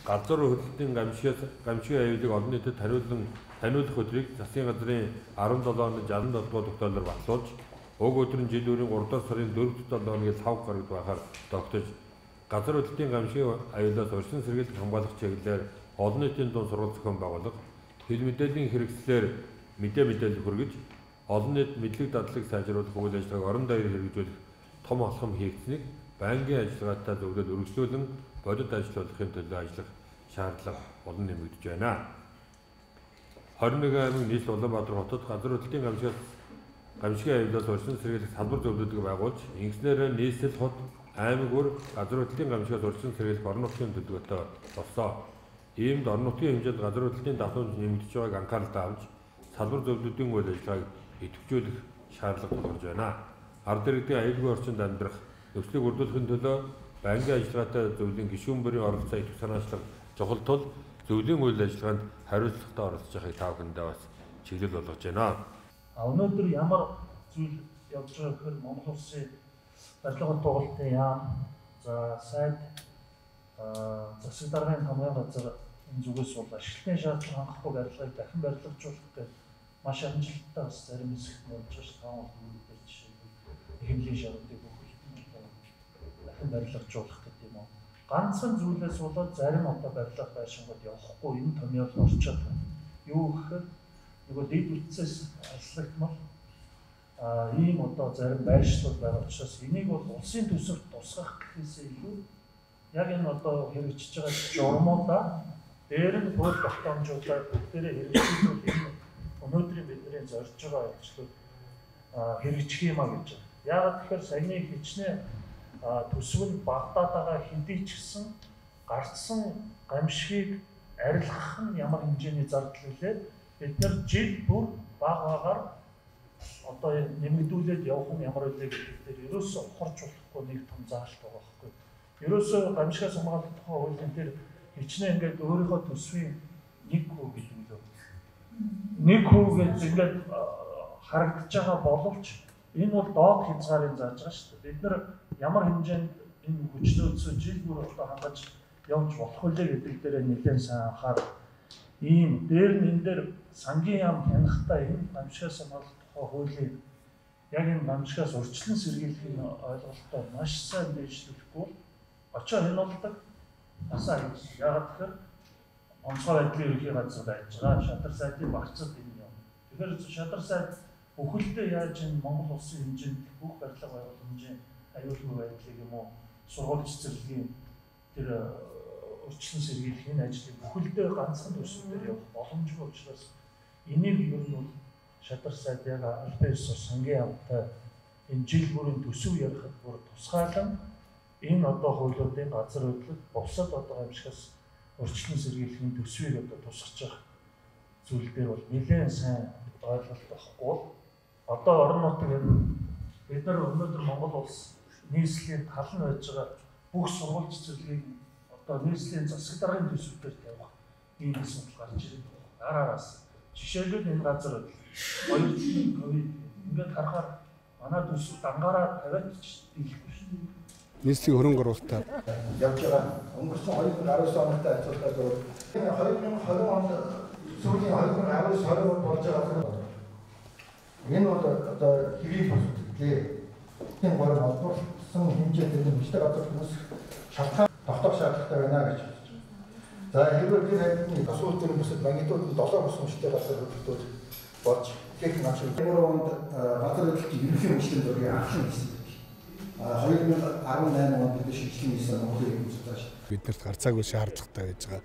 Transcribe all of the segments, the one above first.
газар хөдлөлтийн гамшигын аюулыг олон нийтэд таниулах өдрийг засгийн газрын 17 оны 67 дугаар тогтоолоор батлуулж, уг өдөр нь жил бүрийн 3 дугаар сарын 4-7 хоногийн 5 гарагт байхаар тогтож, газар хөдлөлтийн гамшигын аюулаас урьдчилан сэргийлэх хамгаалах чиглэлээр олон нийтийн дунд сургалт зохион байгуулах, хил мэдээллийн хэрэгслээр мэдээлэл хүргэж, олон нийт мэдлэг дадлыг сайжруулах үйл ажиллагааг орон даяар хэрэгжүүлэх том алхам хийгдсэнийг байнгын ажиллагаатай зөвлөд үргэлжлүүлэн бодит ажиллуулахын төлөө ажиллах шаардлага олон нэмэгдэж байна. 21 аймаг нийслэл Улаанбаатар хотод газар хөдлөлтийн гамшигын аюулаас урьдчилан сэргийлэх салбар зөвлөдийг байгуулж, ингэснээр нийслэл хот аймаг бүр газар хөдлөлтийн гамшигаас урьдчилан сэргийлэх орон нутгийн төлөвлөгөөтэй болсоо. Иймд орон нутгийн хэмжээнд газар хөдлөлтийн давтамж нэмэгдэж байгааг анхааралтай авч, салбар зөвлөдийн үйл ажиллагааг идэвхжүүлэх шаардлага тулгарч байна. Ард иргэдийн аюулгүй орчинд амьдрах нөхцөлийг бүрдүүлэхин төлөө байнгын ажиллагаатай зөвлөлийн гишүүн бүрийн оролцоо идэвх санаачлах чухал тул зөвлөлийн үйл ажиллагаанд хариуцлагатай оролцож байгааг та бүхэндээ бас чиглэл болгож байна. Өнөөдөр ямар зүйл явж байгаа гэхээр Монгол Улсын барилгын тугалтын яам, за сайд, засаг даргын хамгаалалт газар энэ зүгээс бол ашиглалтын шаардлага хангахгүй барилгыг дахин барилгажуулах гэдэг маш амжилттай бас зарим хэсэгт болж байгаа таамаг жишээ хэмжээ шаардлага дахин барилгажуулах гэдэг юм уу. Ганцхан зүйлээс болоод зарим одоо барилга байшингууд явахгүй энэ томьёол орчоод байна. Юу гэхээр нөгөө дэд бүтцээс аслагдмал ийм одоо зарим байршлууд байгаа учраас энийг бол улсын төсөвт тусгах гэхээсээ илүү яг энэ одоо хэрэгжиж байгаа журмуудаа дээр нь хууль тогтоомжуудаар бүгдээрээ хэрэгжүүлэх энэ өнөөдрийн бидний зорж байгаа ажлууд хэрэгжих юм а гэж байна. Яагаад тэгэхээр саяны хичнээн төсөв нь багтаад байгаа хэдий ч гэсэн гарцсан гамшигыг арилгах нь ямар хэмжээний зардал вүлээ бид нар жил бүр багаар одоо нэмэгдүүлээд явах нь ямар үлээ гэдэг дээр ерөөсөө ухарч болохгүй нэг том заалт байгаа байхгүй. Ерөөсөө гамшигаас хамгаалах тухай хуулийн дээр хичнээн ингээд өөрийнхөө төсвийн 1% гэдэг юм. 1% гэж ингээд харагдаж байгаа боловч энэ бол доод хязгаарын зааж байгаа шүү дээ. Бид нар ямар хэмжээнд энэ хүчнөөцөө жил бүр одоо хангаж явж болох үлээ гэдэг дээр нэлээд сайн анхаарал. Ийм дээр нь энэ дээр сангийн яам хянахтай энэ гамшигаас хамгаалах тухай хуулийн яг энэ гамшигаас урьдчилан сэргийлэхийн ойлголтоо маш сайн дэвшлэхгүй очоо хянуулдаг асаа хийж. Яагаад гэхээр онцгой байдлын ерөнхий газар байж байгаа шадар сайдын багцад энэ юм. Тэгэхээр шадар сайд бүхэлдээ яаж энэ Монгол улсын хэмжээнд бүх барилга байгууламжийн аюулгүй байдлыг юм уу сургууль цэцэрлэгийн тэр урьдчилан сэргийлэх энэ ажлыг бүхэлдээ ганцхан төсөв дээр явах боломжгүй учраас энийг ер нь бол шадар сайд яг альбаес сангийн амтай энэ жил бүрийн төсөв ярихад бүр тусгаалan энэ одоо хуулиудын газар хөдлөлт бусад одоо гамшигаас урьдчилан сэргийлэхийн төсвийг одоо тусгаж байгаа зүйл дээр бол нэлээд сайн ойлголт байхгүй. Одоо орон нутаг бид нар өнөөдөр Монгол улс нийслэлийн тал нь байж байгаа бүх сургууль цэцэрлэгийг одоо нийслэлийн засаг даргын төсвөөр тавих ийм асуудал гарч ирээд байна. Араас жишээлбэл энэ газар 2 жилийн ковид ингээд харахаар манай төсөв дангаараа тавиад дийлэхгүй шүү дээ. Нийслэлийн хөрөнгө оруулалтаар явж байгаа өнгөрсөн 2019 онотой харьцуулахад 2020 онд сүүлийн 2019 онд болж байгаа энэ бол одоо хэвийн бүсэлтэй энэ гол олборлсон хэмжээтэй нэмэлт газар хүмүүс шалтгаан тогтоох шаардлагатай байна гэж бодож байна. За хэрвээ тэр хэдийн асуулт төр бүсэд магнитууд нь 7 босгомжтой газар хөдлөлтүүд болж гэх мэт энэ онд газар хөдлөлтийн ерөнхий хөгжлийн зургийг анхлан хийсэн. 2018 онд бид шийдсэн гэсэн нөхцөлийг үзэж байна. Биднэрт гарцаагүй шаардлагатай гэж байгаа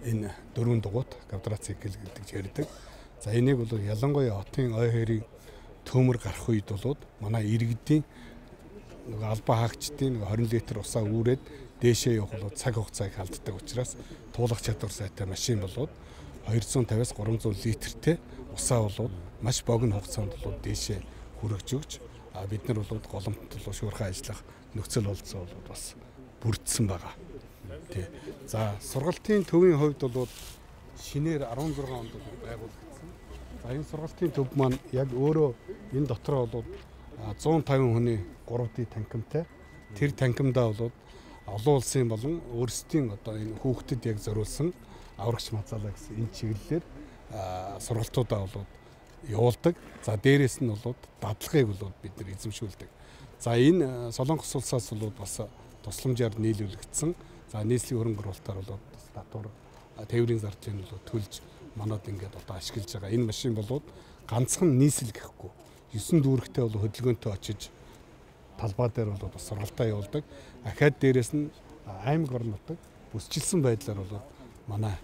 энэ дөрвөн дугуйт квадроцикл гэдэг ярьдаг. За энийг бол ялангуяа хотын ой хэрийн төмөр гарах үед болоод манай иргэдийн нэг албаа хаагчдын 20 литр усаа үүрээд дээшээ явах бол цаг хугацааг халддаг учраас туулах чадвар сайтай машин болоод 250-аас 300 литртэй усаа болоод маш богино хугацаанд болоод дээшээ хүргэж өгч бид нар бол голомт шуурхай ажиллах нөхцөл олдсон бол бас бүрдсэн байгаа. Тий. За сургалтын төвийн хувьд бол шинээр 16 онд байгуулагдсан. За энэ сургалтын төв маань яг өөрөө энэ дотроо бол 150 хүний 3D танкимтай. Тэр танкимдаа бол олон улсын болон өөрсдийн одоо энэ хүүхдэд яг зориулсан аврагч мацаалаа гэсэн энэ чиглэлээр сургалтуудаа болоод явуулдаг. За дээрэс нь болоод дадлагыг болоод бид нар эзэмшүүлдэг. За энэ Солонгос улсаас болоод бас тусламжаар нийлүүлэгдсэн. За нийслэлийн хөрөнгө оруулалтаар болоод татвар тээврийн зарчийг болоод төлж манад ингээд одоо ашиглаж байгаа. Энэ машин болоод ганцхан нийслэл гэхгүй 9 дүүрэгтэй бол хөдөлгөөнтэй очиж талбай дээр бол бас сургалтаа явуулдаг. Ахаад дээрэс нь аймаг орон нутаг бүсчилсэн байдлаар бол манай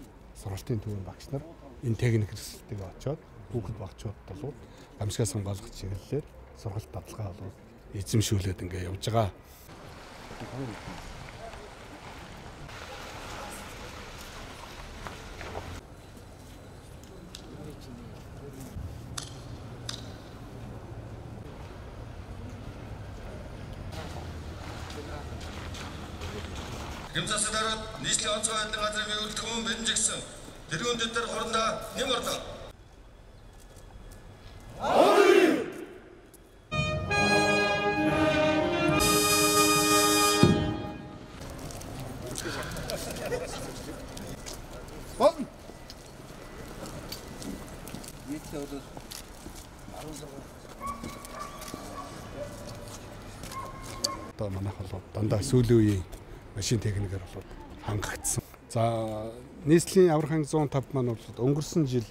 сургалтын төвийн багш нар энэ техник хэрэгсэлтэйг очоод хүүхэд багчууд бол гамшигаа сонгоолгох чиглэлээр сургалт дадлагаа бол эзэмшүүлээд ингээ явж байгаа. Гэмцээс дараад нийслэлийн онцгой байдлын газрын мэдлэг хүн бэлэнжигсэн тэрүүн дэвтэр хорондоо нэм орлоо. Одоо манайх бол дандаа сүүлийн үеийн машин техникээр бол хангагдсан. За нийслэлийн аврах анги 105 маань бол өнгөрсөн жил